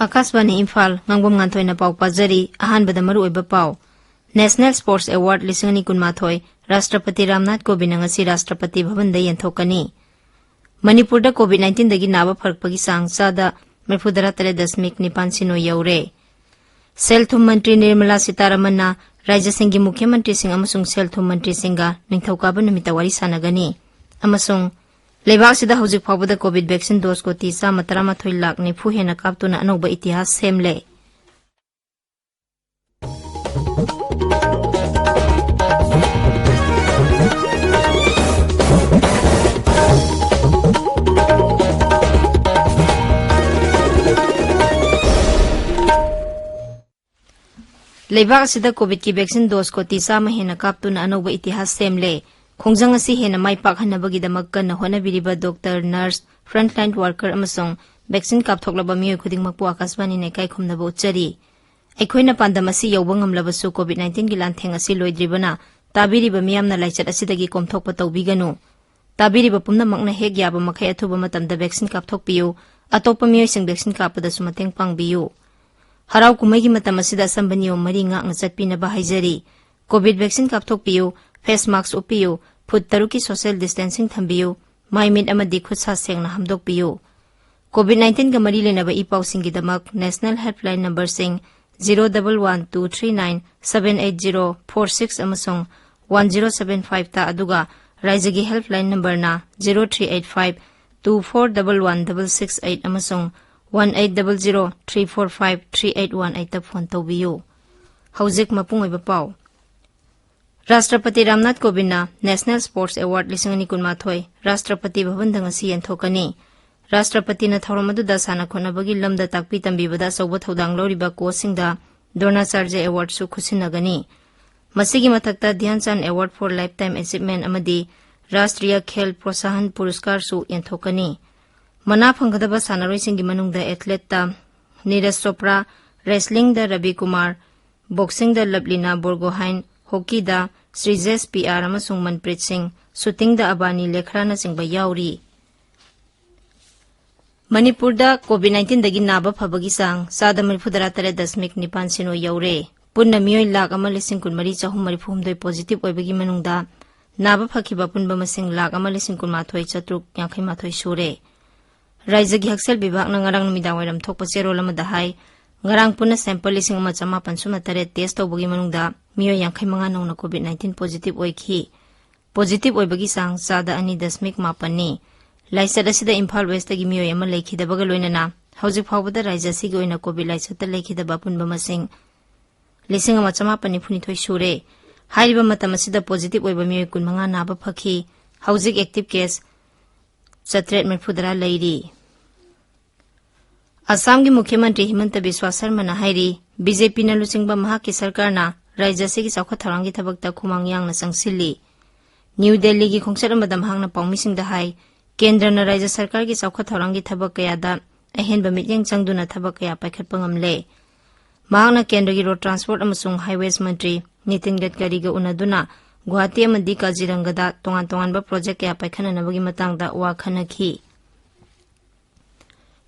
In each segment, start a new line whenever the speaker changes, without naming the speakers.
Akaswani Imphal Ngangbam Ngangthoi na pau pajari ahanbada maru oiba pau National Sports Award 2018 Rashtrapati Ramnath Kovind ngasi Rashtrapati Bhavan da yenthokani Manipur da COVID-19 dagi naba pharkpagi sang sada 37.9 sino yaure Selthum Mantri Nirmala Sitaraman na Rajya Singh gi Mukhyamantri Singh amasung Selthum Mantri Singha ningthokaba numita wari sanagani amasung Leibak sida hojik phawbada COVID vaccine dose ko 38 lakh nifu hena kaptuna anoba itihas semle Leibak sida COVID ki vaccine dose ko 30 hena kaptuna anoba itihas semle Khongjang asi hena mai pakhanabagi damak kana honabiriba doctor nurse frontline worker amasong vaccine kapthoklaba mioi khuding makpu akaswani ne kai khumnaba uchari aikhoina pandamasi yobang amlabasu COVID-19 gi lantheng asi loidribana tabiriba miyamna laichat asidagi komthokpa tawbiganu tabiriba pumna makna hek yaba makhai athuba matamda vaccine kapthokpiyu atopa mioi sing vaccine kapada sumateng pangbiyu harau kumai gi matam asida sambaniyo mari nga ngachatpina ba haijari COVID vaccine kapthokpiyu face mask upiyu Foot taruki social distancing thambiyu mai mit amadi khutsa sengna hamdokpiyu COVID-19 ga mari lenaba ipaw singgidamak national helpline number sing 01123978046 amasong 1075 ta aduga raijagi helpline number na 0385241168 amasong 1800345381 ta phone tawbiyu hawjik mapung oiba paw Rashtrapati Ramnath Kovind na National Sports Award 2018 Rashtrapati Bhavan da ngasi yenthokani Rashtrapati na thauramadu da sana khonabagi lamda takpi tambibada sauba thodang loriba coachingda Dronacharya Award su khusinagani masigi mathakta Dhyanchan Award for Lifetime Achievement amadi Rashtriya Khel Prosahan Puruskar su yenthokani mana phanggadaba sanaroi singi manungda athlete ta Neeraj Chopra wrestling da Ravi Kumar boxing da Lablina Borgohain Hockey da Srijes PR amasung Manpreet Singh shooting da Abani Lekhrana singba yauri Manipur da COVID-19 dagi naba phabagi sang sada 37.9 sino yaure punna mioi lakh ama lising kun mari chahum mari phumdoi positive oibagi manungda naba phakhiba punba masing lakh ama lising kun mathoi chatruk yankhai mathoi sure Raijagi Haksel Bibhag na ngarang numidang wairam thokpa zero lama da hai ngarang punna sample lising ama chama pansuma tare test tawbagi manungda miyo yankhai manga nongna COVID-19 positive oikhi positive oibagi sang sada 2.8 ni laisat asida Imphal West gi miyo yama leikhidabaga loinana hawjik phawbada raija sigi oina COVID laisat leikhidaba punba masing lising ama chama pani phuni thoi sure hairiba matam asida positive oiba miyo kun manga naba phakhi hawjik active case satret merfudara leiri Assam gi Mukhyamantri Himanta Biswa Sarma na hairi BJP na lusingba mahaki sarkar na Raija sigi chawkha tharangi thabakta khumang yangna sangsili New Delhi gi khongsar madam hangna pawmising da hai Kendra na Raija sarkar gi chawkha tharangi thabak kaya da ahenba mityang changduna thabak kaya paikhatpa ngamle mahangna Kendra gi road transport amasung highways mantri Nitin Gadkari ga unaduna Guwahati amadi Kaziranga da tongan ba project kaya paikhananabagi matangda wa khanakhi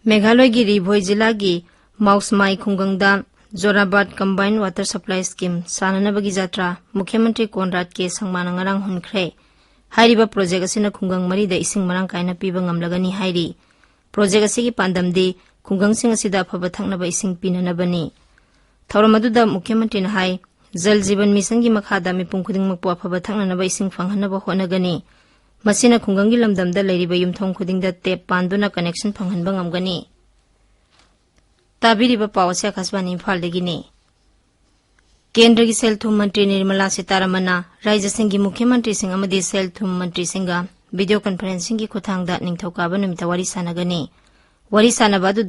Meghalaya gi Ribhoi jila gi Mausmai khungangda Zorabad Combined Water Supply Scheme Sananabagi Jatra Mukhyamantri Konrad K. Sangmana ngarang hunkhre hairiba project asina khungang mari da ising marang kaina piba ngamlagani hairi project asigi pandamdi khungang sing asida phaba thaknaba ising pinanabani thauramadu da Mukhyamantri na hai Jal Jeevan Mission gi makhada mipum khuding makpu phaba thaknanaba ising phanghanaba honagani masina khungang gi lamdamda leiriba yumthong khudingda tap panduna connection phanghanba ngamgani Tabiriba pawasya khasbani Imphal dagini Kendra gi Selthum Mantri Nirmala Sitaraman Raija Singh gi Mukhyamantri Singh amadi Selthum Mantri Singha video conferencing gi khuthangda ningthokaba numita wari sanagani wari sanabadu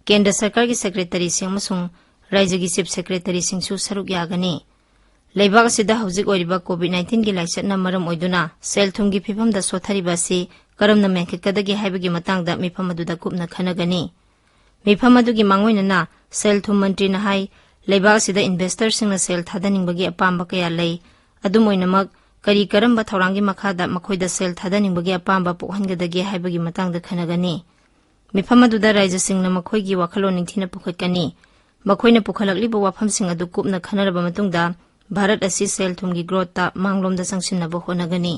Kendra Sarkar gi Secretary Singh amasung Raija gi Chief Secretary Singh su saruk yagani Leibak sida hawjik oiriba COVID-19 gi laichatna maram oiduna Selthum gi phifam da sothariba si karamna menkikadagi haibagi matangda mifam aduda kupna khanagani Mifam adugi mangoinana Selthum Mantri na hai Leibak sida investors singna sel thadaningbagi apamba kaya lei adumoinamak kari karamba thaurangi makhada makhoida sel thadaningbagi apamba pokhangadagi haibagi matangda khanagani ꯃꯤꯐꯝ ꯑꯗꯨꯗ ꯔꯥꯏꯖꯁꯤꯡꯅ ꯃꯈꯣꯏꯒꯤ ꯋꯥꯈꯜꯂꯣꯟ ꯅꯤꯡꯊꯤꯅ ꯄꯨꯈꯠꯀꯅꯤ ꯃꯈꯣꯏꯅ ꯄꯨꯈꯠꯂꯛꯂꯤꯕ ꯋꯥꯐꯝꯁꯤꯡ ꯑꯗꯨ ꯀꯨꯞꯅ ꯈꯟꯅꯔꯕ ꯃꯇꯨꯡꯗ ꯚꯥꯔꯠ ꯑꯁꯤ ꯁꯦꯜ ꯊꯨꯝꯒꯤ ꯒ꯭ꯔꯣꯊꯇ ꯃꯥꯡꯂꯣꯝꯗ ꯆꯪꯁꯤꯟꯅꯕ ꯍꯣꯠꯅꯒꯅꯤ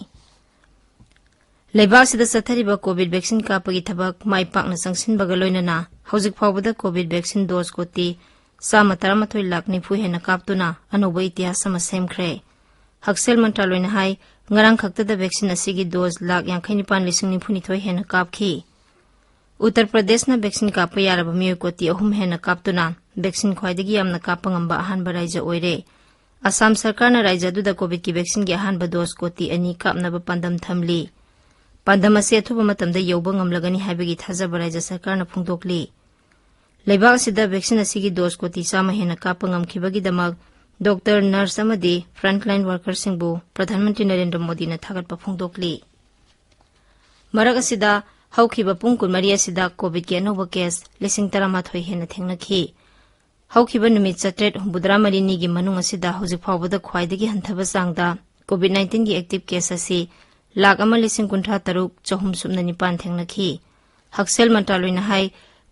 ꯂꯩꯕꯥꯛꯁꯤꯗ ꯆꯠꯊꯔꯤꯕ ꯀꯣꯚꯤꯗ ꯚꯦꯛꯁꯤꯟ ꯀꯥꯞꯄꯒꯤ ꯊꯕꯛ ꯃꯥꯏ ꯄꯥꯛꯅ ꯆꯪꯁꯤꯟꯕꯒ ꯂꯣꯏꯅꯅ ꯍꯧꯖꯤꯛ ꯐꯥꯎꯕꯗ ꯀꯣꯚꯤꯗ ꯚꯦꯛꯁꯤꯟ ꯗꯣꯖ ꯀꯣꯇꯤ 119,90,000 ꯍꯦꯟꯅ ꯀꯥꯞꯇꯨꯅ ꯑꯅꯧꯕ ꯏꯇꯤꯍꯥꯁ ꯑꯃ ꯁꯦꯝꯈ꯭ꯔꯦ ꯍꯛꯁꯦꯜ ꯃꯟꯇ꯭ꯔꯥꯂꯣꯏꯅ ꯍꯥꯏ ꯉꯔꯥꯡ ꯈꯛꯇꯗ ꯚꯦꯛꯁꯤꯟ ꯑꯁꯤꯒꯤ ꯗꯣꯖ 59,92,000 ꯍꯦꯟꯅ ꯀꯥꯞꯈꯤ ꯎꯠꯇꯔ ꯄ꯭ꯔꯗꯦꯁꯅ ꯚꯦꯛꯁꯤꯟ ꯀꯥꯞꯄ ꯌꯥꯔꯕ ꯃꯤꯑꯣꯏ ꯀꯣꯇꯤ 3 ꯍꯦꯟꯅ ꯀꯥꯞꯇꯨꯅ ꯚꯦꯛꯁꯤꯟ ꯈ꯭ꯋꯥꯏꯗꯒꯤ ꯌꯥꯝꯅ ꯀꯥꯞꯄ ꯉꯝꯕ ꯑꯍꯥꯟꯕ ꯔꯥꯏꯖ ꯑꯣꯏꯔꯦ ꯑꯁꯥꯝ ꯁꯔꯀꯥꯔꯅ ꯔꯥꯏꯖ ꯑꯗꯨꯗ ꯀꯣꯚꯤꯗꯀꯤ ꯚꯦꯛꯁꯤꯟꯒꯤ ꯑꯍꯥꯟꯕ ꯗꯣꯖ ꯀꯣꯇꯤ 2 ꯀꯥꯞꯅꯕ ꯄꯥꯟꯗꯝ ꯊꯝꯂꯤ ꯄꯥꯟꯗꯝ ꯑꯁꯤ ꯑꯊꯨꯕ ꯃꯇꯝꯗ ꯌꯧꯕ ꯉꯝꯂꯒꯅꯤ ꯍꯥꯏꯕꯒꯤ ꯊꯥꯖꯕ ꯔꯥꯏꯖ ꯁꯔꯀꯥꯔꯅ ꯐꯣꯡꯗꯣꯛꯂꯤ ꯂꯩꯕꯥꯛ ꯑꯁꯤꯗ ꯚꯦꯛꯁꯤꯟ ꯑꯁꯤꯒꯤ ꯗꯣꯖ ꯀꯣꯇꯤ 100 ꯍꯦꯟꯅ ꯀꯥꯞꯄ ꯉꯝꯈꯤꯕꯒꯤꯗꯃꯛ ꯗꯣꯛꯇꯔ ꯅꯔꯁ ꯑꯃꯗꯤ ꯐ꯭ꯔꯟꯠꯂꯥꯏꯟ ꯋꯥꯔꯀꯔꯁꯤꯡꯕꯨ ꯄ꯭ꯔꯙꯥꯟ ꯃꯟꯇ꯭ꯔꯤ ꯅꯔꯦꯟꯗ꯭ꯔ ꯃꯣꯗꯤꯅ ꯊꯥꯒꯠꯄ ꯐꯣꯡꯗꯣꯛꯂꯤ ꯃꯔꯛ ꯑꯁꯤꯗ ꯍꯧꯈꯤꯕ ꯄꯨꯡ 24 ꯑꯁꯤꯗ ꯀꯣꯚꯤꯗꯀꯤ ꯑꯅꯧꯕ ꯀꯦꯁ 12,000 ꯍꯦꯟꯅ ꯊꯦꯡꯅꯈꯤ ꯍꯧꯈꯤꯕ ꯅꯨꯃꯤꯠ 864ꯒꯤ ꯃꯅꯨꯡ ꯑꯁꯤꯗ ꯍꯧꯖꯤꯛ ꯐꯥꯎꯕꯗ ꯈ꯭ꯋꯥꯏꯗꯒꯤ ꯍꯟꯊꯕ ꯆꯥꯡꯗ ꯀꯣꯚꯤꯗ-19ꯒꯤ ꯑꯦꯛꯇꯤꯚ ꯀꯦꯁ ꯑꯁꯤ 1,53,309 ꯊꯦꯡꯅꯈꯤ ꯍꯛꯁꯦꯜ ꯃꯟꯇ꯭ꯔꯥꯂꯣꯏꯅ ꯍꯥꯏ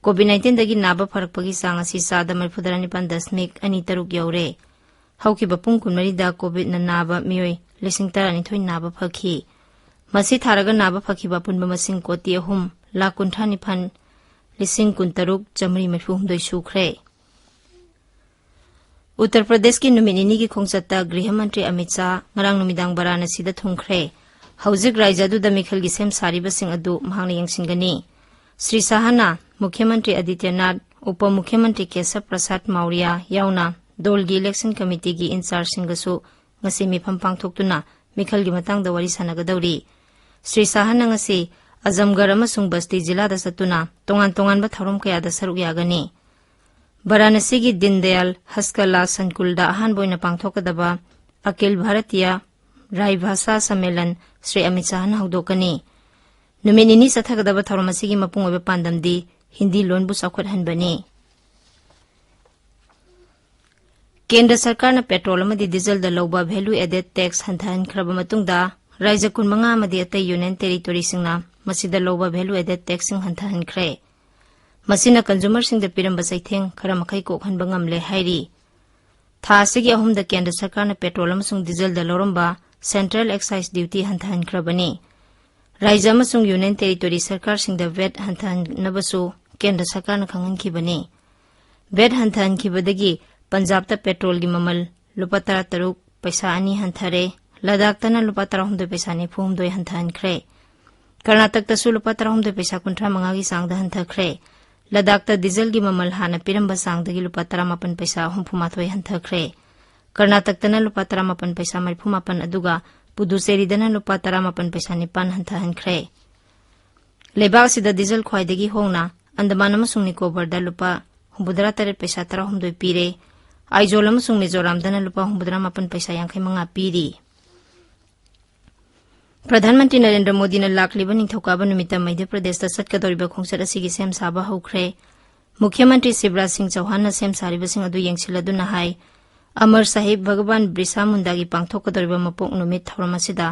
ꯀꯣꯚꯤꯗ-19ꯗꯒꯤ ꯅꯥꯕ ꯐꯔꯛꯄꯒꯤ ꯆꯥꯡ ꯑꯁꯤ 49.23 ꯌꯧꯔꯦ ꯍꯧꯈꯤꯕ ꯄꯨꯡ 24ꯗ ꯀꯣꯚꯤꯗꯅ ꯅꯥꯕ ꯃꯤꯑꯣꯏ 12,000 ꯅꯥꯕ ꯐꯈꯤ ꯃꯁꯤ ꯊꯥꯔꯒ ꯅꯥꯕ ꯐꯈꯤꯕ ꯑꯄꯨꯟꯕ ꯃꯁꯤꯡ ꯀꯣꯇꯤ 3,59,19,334 ꯁꯨꯈ꯭ꯔꯦ ꯎꯠꯇꯔ ꯄ꯭ꯔꯗꯦꯁꯀꯤ ꯅꯨꯃꯤꯠ ꯅꯤꯅꯤꯒꯤ ꯈꯣꯡꯆꯠꯇ ꯒ꯭ꯔꯤꯍ ꯃꯟꯇ꯭ꯔꯤ ꯑꯃꯤꯠ ꯁꯥꯍ ꯉꯔꯥꯡ ꯅꯨꯃꯤꯗꯥꯡ ꯕꯔꯥꯅꯁꯤꯗ ꯊꯨꯡꯈ꯭ꯔꯦ ꯍꯧꯖꯤꯛ ꯔꯥꯏꯖ ꯑꯗꯨꯗ ꯃꯤꯈꯜꯒꯤ ꯁꯦꯝ ꯁꯥꯔꯤꯕꯁꯤꯡ ꯑꯗꯨ ꯃꯍꯥꯛꯅ ꯌꯦꯡꯁꯤꯟꯒꯅꯤ ꯁ꯭ꯔꯤ ꯁꯥꯍꯅ ꯃꯨꯈ꯭ꯌ ꯃꯟꯇ꯭ꯔꯤ ꯑꯗꯤꯇ꯭ꯌꯅꯥꯊ ꯎꯄ ꯃꯨꯈ꯭ꯌ ꯃꯟꯇ꯭ꯔꯤ ꯀꯦꯁꯕ ꯄ꯭ꯔꯁꯥꯗ ꯃꯧꯔꯤꯌꯥ ꯌꯥꯎꯅ ꯗꯣꯜꯒꯤ ꯏꯂꯦꯛꯁꯟ ꯀꯃꯤꯇꯤꯒꯤ ꯏꯟꯆꯥꯔꯖꯁꯤꯡꯒꯁꯨ ꯉꯁꯤ ꯃꯤꯐꯝ ꯄꯥꯡꯊꯣꯛꯇꯨꯅ ꯃꯤꯈꯜꯒꯤ ꯃꯇꯥꯡꯗ ꯋꯥꯔꯤ ꯁꯥꯟꯅꯒꯗꯧꯔꯤ ꯁ꯭ꯔꯤ ꯁꯥꯍꯅ ꯉꯁꯤ ꯑꯖꯝꯒꯔ ꯑꯃꯁꯨꯡ ꯕꯁꯇꯤ ꯖꯤꯂꯥꯗ ꯆꯠꯇꯨꯅ ꯇꯣꯉꯥꯟ-ꯇꯣꯉꯥꯟꯕ ꯊꯧꯔꯝ ꯀꯌꯥꯗ ꯁꯔꯨꯛ ꯌꯥꯒꯅꯤ ꯕꯔꯥꯅꯁꯤꯒꯤ ꯗꯤꯟꯗꯌꯥꯜ ꯍꯁꯀꯂꯥ ꯁꯟꯀꯨꯜꯗ ꯑꯍꯥꯟꯕ ꯑꯣꯏꯅ ꯄꯥꯡꯊꯣꯛꯀꯗꯕ ꯑꯈꯤꯜ ꯚꯥꯔꯇꯤꯌꯥ ꯔꯥꯏ ꯚꯥꯁꯥ ꯁꯝꯃꯦꯂꯟ ꯁ꯭ꯔꯤ ꯑꯃꯤꯠ ꯁꯥꯍꯅ ꯍꯧꯗꯣꯛꯀꯅꯤ ꯅꯨꯃꯤꯠ ꯅꯤꯅꯤ ꯆꯠꯊꯒꯗꯕ ꯊꯧꯔꯝ ꯑꯁꯤꯒꯤ ꯃꯄꯨꯡ ꯑꯣꯏꯕ ꯄꯥꯟꯗꯝꯗꯤ ꯍꯤꯟꯗꯤ ꯂꯣꯟꯕꯨ ꯆꯥꯎꯈꯠꯍꯟꯕꯅꯤ ꯀꯦꯟꯗ꯭ꯔ ꯁꯔꯀꯥꯔꯅ ꯄꯦꯇ꯭ꯔꯣꯜ ꯑꯃꯗꯤ ꯗꯤꯖꯜꯗ ꯂꯧꯕ ꯚꯦꯂꯨ ꯑꯦꯗꯦꯗ ꯇꯦꯛꯁ ꯍꯟꯊꯍꯟꯈ꯭ꯔꯕ ꯃꯇꯨꯡꯗ ꯔꯥꯏꯖ 15 ꯑꯃꯗꯤ ꯑꯇꯩ ꯌꯨꯅꯤꯌꯟ ꯇꯦꯔꯤꯇꯣꯔꯤꯁꯤꯡꯅ ꯃꯁꯤꯗ ꯂꯧꯕ ꯚꯦꯂꯨ ꯑꯦꯗꯦꯗ ꯇꯦꯛꯁꯁꯤꯡ ꯍꯟꯊꯍꯟꯈ꯭ꯔꯦ ꯃꯁꯤꯅ ꯀꯟꯖꯨꯃꯔꯁꯤꯡꯗ ꯄꯤꯔꯝꯕ ꯆꯩꯊꯦꯡ ꯈꯔ ꯃꯈꯩ ꯀꯣꯛꯍꯟꯕ ꯉꯝꯂꯦ ꯍꯥꯏꯔꯤ ꯊꯥ ꯑꯁꯤꯒꯤ 3ꯗ ꯀꯦꯟꯗ꯭ꯔ ꯁꯔꯀꯥꯔꯅ ꯄꯦꯇ꯭ꯔꯣꯜ ꯑꯃꯁꯨꯡ ꯗꯤꯖꯜꯗ ꯂꯧꯔꯝꯕ ꯁꯦꯟꯇ꯭ꯔꯦꯜ ꯑꯦꯛꯁꯥꯏꯖ ꯗ꯭ꯌꯨꯇꯤ ꯍꯟꯊꯍꯟꯈ꯭ꯔꯕꯅꯤ ꯔꯥꯏꯖ ꯑꯃꯁꯨꯡ ꯌꯨꯅꯤꯌꯟ ꯇꯦꯔꯤꯇꯣꯔꯤ ꯁꯔꯀꯥꯔꯁꯤꯡꯗ ꯚꯦꯠ ꯍꯟꯊꯍꯟꯅꯕꯁꯨ ꯀꯦꯟꯗ꯭ꯔ ꯁꯔꯀꯥꯔꯅ ꯈꯪꯍꯟꯈꯤꯕꯅꯤ ꯚꯦꯠ ꯍꯟꯊꯍꯟꯈꯤꯕꯗꯒꯤ ꯄꯟꯖꯥꯕꯇ ꯄꯦꯇ꯭ꯔꯣꯜꯒꯤ ꯃꯃꯜ ꯂꯨꯄꯥ 13 ꯄꯩꯁꯥ 2 ꯍꯟꯊꯔꯦ ꯂꯗꯥꯈꯇꯅ ꯂꯨꯄꯥ 13 ꯄꯩꯁꯥ 94 ꯍꯟꯊꯍꯟꯈ꯭ꯔꯦ ꯀꯔꯅꯥꯇꯀꯇꯁꯨ ꯂꯨꯄꯥ 13 ꯄꯩꯁꯥ 35ꯒꯤ ꯆꯥꯡꯗ ꯍꯟꯊꯈ꯭ꯔꯦ ꯂꯗꯥꯈꯇ ꯗꯤꯖꯜꯒꯤ ꯃꯃꯜ ꯍꯥꯟꯅ ꯄꯤꯔꯝꯕ ꯆꯥꯡꯗꯒꯤ ꯂꯨꯄꯥ 18 ꯄꯩꯁꯥ 64 ꯍꯟꯊꯈ꯭ꯔे ꯀꯔꯅꯥꯇꯀꯇꯅ ꯂꯨꯄꯥ 18 ꯄꯩꯁꯥ 34 ꯑꯗꯨꯒ ꯄꯨꯗꯨꯆꯦꯔꯤꯗꯅ ꯂꯨꯄꯥ 18 ꯄꯩꯁꯥ 9 ꯍꯟꯊꯍꯟꯈ꯭ꯔꯦ ꯂꯩꯕꯥꯛ ꯑꯁꯤꯗ ꯗꯤꯖꯜ ꯈ꯭ꯋꯥꯏꯗꯒꯤ ꯍꯣꯡꯅ ꯑꯟꯗꯃꯥꯟ ꯑꯃꯁꯨꯡ ꯅꯤꯀꯣꯕꯔꯗ ꯂꯨꯄꯥ 73 ꯄꯩꯁꯥ 13 ꯄꯤꯔꯦ ꯑꯥꯏꯖꯣꯜ ꯑꯃꯁꯨꯡ ꯃꯤꯖꯣꯔꯥꯝꯗꯅ ꯂꯨꯄꯥ 74 ꯄꯩꯁꯥ 55 ꯄꯤꯔꯤ ꯄ꯭ꯔꯙꯥꯟ ꯃꯟꯇ꯭ꯔꯤ ꯅꯔꯦꯟꯗ꯭ꯔ ꯃꯣꯗꯤꯅ ꯂꯥꯛꯂꯤꯕ ꯅꯤꯡꯊꯧꯀꯥꯕ ꯅꯨꯃꯤꯠꯇ ꯃꯙ꯭ꯌ ꯄ꯭ꯔꯗꯦꯁꯇ ꯆꯠꯀꯗꯧꯔꯤꯕ ꯈꯣꯡꯆꯠ ꯑꯁꯤꯒꯤ ꯁꯦꯝ ꯁꯥꯕ ꯍꯧꯈ꯭ꯔꯦ ꯃꯨꯈ꯭ꯌ ꯃꯟꯇ꯭ꯔꯤ ꯁꯤꯕꯔꯥꯖ ꯁꯤꯡ ꯆꯧꯍꯥꯟꯅ ꯁꯦꯝ ꯁꯥꯔꯤꯕꯁꯤꯡ ꯑꯗꯨ ꯌꯦꯡꯁꯤꯜꯂꯗꯨꯅ ꯍꯥꯏ ꯑꯃꯔ ꯁꯥꯍꯤꯕ ꯚꯒꯋꯥꯟ ꯕꯤꯔꯁꯥ ꯃꯨꯟꯗꯥꯒꯤ ꯄꯥꯡꯊꯣꯛꯀꯗꯧꯔꯤꯕ ꯃꯄꯣꯛ ꯅꯨꯃꯤꯠ ꯊꯧꯔꯝ ꯑꯁꯤꯗ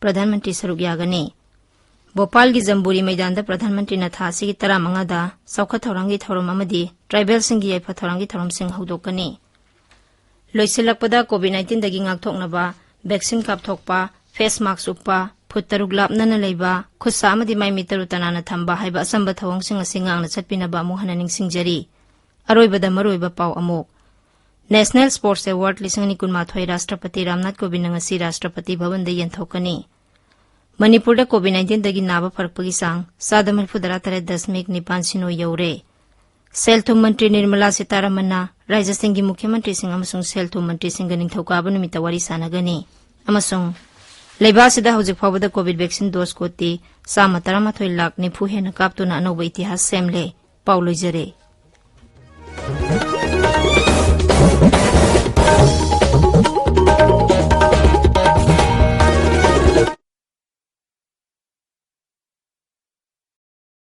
ꯄ꯭ꯔꯙꯥꯟ ꯃꯟꯇ꯭ꯔꯤ ꯁꯔꯨꯛ ꯌꯥꯒꯅꯤ ꯚꯣꯄꯥꯜꯒꯤ ꯖꯝꯕꯨꯔꯤ ꯃꯩꯗꯥꯟꯗ ꯄ꯭ꯔꯙꯥꯟ ꯃꯟꯇ꯭ꯔꯤꯅ ꯊꯥ ꯑꯁꯤꯒꯤ 15ꯗ ꯆꯥꯎꯈꯠ ꯊꯧꯔꯥꯡꯒꯤ ꯊꯧꯔꯝ ꯑꯃꯗꯤ ꯇ꯭ꯔꯥꯏꯕꯦꯜꯁꯤꯡꯒꯤ ꯌꯥꯏꯐ ꯊꯧꯔꯥꯡꯒꯤ ꯊꯧꯔꯝꯁꯤꯡ ꯍꯧꯗꯣꯛꯀꯅꯤ ꯂꯣꯏꯁꯤꯜꯂꯛꯄꯗ ꯀꯣꯚꯤꯗ-19ꯗꯒꯤ ꯉꯥꯛꯊꯣꯛꯅꯕ ꯚꯦꯛꯁꯤꯟ ꯀꯥꯞꯊꯣꯛꯄ ꯐꯦꯁ ꯃꯥꯛꯁ ꯎꯞꯄ ꯐꯨꯠ 3 ꯂꯥꯞꯅꯅ ꯂꯩꯕ ꯈꯨꯠꯁꯥ ꯑꯃꯗꯤ ꯃꯥꯏ ꯃꯤꯠ ꯇꯔꯨ ꯇꯅꯥꯟꯅ ꯊꯝꯕ ꯍꯥꯏꯕ ꯑꯆꯝꯕ ꯊꯧꯑꯣꯡꯁꯤꯡ ꯑꯁꯤ ꯉꯥꯛꯅ ꯆꯠꯄꯤꯅꯕ ꯑꯃꯨꯛ ꯍꯟꯅ ꯅꯤꯡꯁꯤꯡꯖꯔꯤ ꯑꯔꯣꯏꯕꯗ ꯃꯔꯨꯑꯣꯏꯕ ꯄꯥꯎ ꯑꯃꯨꯛ ꯅꯦꯁꯅꯦꯜ ꯁ꯭ꯄꯣꯔꯠꯁ ꯑꯦꯋꯥꯔꯗ 2012 ꯔꯥꯁꯇ꯭ꯔꯄꯇꯤ ꯔꯥꯝꯅꯥꯊ ꯀꯣꯕꯤꯟꯗ ꯉꯁꯤ ꯔꯥꯁꯇ꯭ꯔꯄꯇꯤ ꯚꯕꯟꯗ ꯌꯦꯟꯊꯣꯛꯀꯅꯤ ꯃꯅꯤꯄꯨꯔꯗ ꯀꯣꯚꯤꯗ-19ꯗꯒꯤ ꯅꯥꯕ ꯐꯔꯛꯄꯒꯤ ꯆꯥꯡ 1,93.90 ꯌꯧꯔꯦ ꯁꯦꯜ-ꯊꯨꯝ ꯃꯟꯇ꯭ꯔꯤ ꯅꯤꯔꯃꯂꯥ ꯁꯤꯇꯥꯔꯥꯃꯟꯅ ꯔꯥꯏꯖꯁꯤꯡꯒꯤ ꯃꯨꯈ꯭ꯌ ꯃꯟꯇ꯭ꯔꯤꯁꯤꯡ ꯑꯃꯁꯨꯡ ꯁꯦꯜ-ꯊꯨꯝ ꯃꯟꯇ꯭ꯔꯤꯁꯤꯡꯒ ꯅꯤꯡꯊꯧꯀꯥꯕ ꯅꯨꯃꯤꯠꯇ ꯋꯥꯔꯤ ꯁꯥꯟꯅꯒꯅꯤ ꯑꯃꯁꯨꯡ ꯂꯩꯕꯥꯛ ꯑꯁꯤꯗ ꯍꯧꯖꯤꯛ ꯐꯥꯎꯕꯗ ꯀꯣꯚꯤꯗ ꯚꯦꯛꯁꯤꯟ ꯗꯣꯖ ꯀꯣꯇꯤ 119,90,000 ꯍꯦꯟꯅ ꯀꯥꯞꯇꯨꯅ ꯑꯅꯧꯕ ꯏꯇꯤꯍꯥꯁ ꯁꯦꯝꯂꯦ ꯄꯥꯎ ꯂꯣꯏꯖꯔꯦ